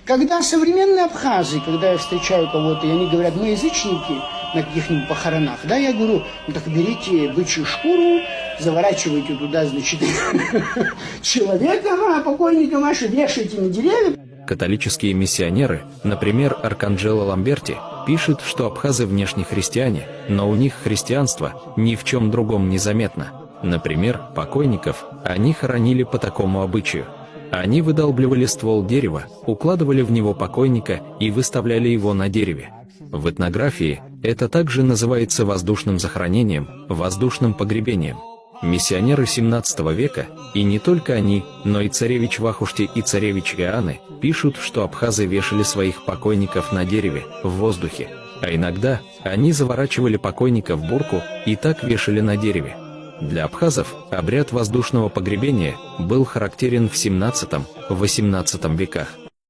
Когда современные абхазы, когда я встречаю кого-то, и они говорят, мы язычники на каких-нибудь похоронах, да, я говорю, ну так берите бычью шкуру, заворачивайте туда, значит, человека, покойника вашего, вешайте на деревья. Католические миссионеры, например, Арканджело Ламберти, пишут, что абхазы внешне христиане, но у них христианство ни в чем другом не заметно. Например, покойников они хоронили по такому обычаю. Они выдалбливали ствол дерева, укладывали в него покойника и выставляли его на дереве. В этнографии это также называется воздушным захоронением, воздушным погребением. Миссионеры 17 века, и не только они, но и царевич Вахушти и царевич Иоанны, пишут, что абхазы вешали своих покойников на дереве, в воздухе. А иногда они заворачивали покойника в бурку и так вешали на дереве. Для абхазов обряд воздушного погребения был характерен в 17-18 веках.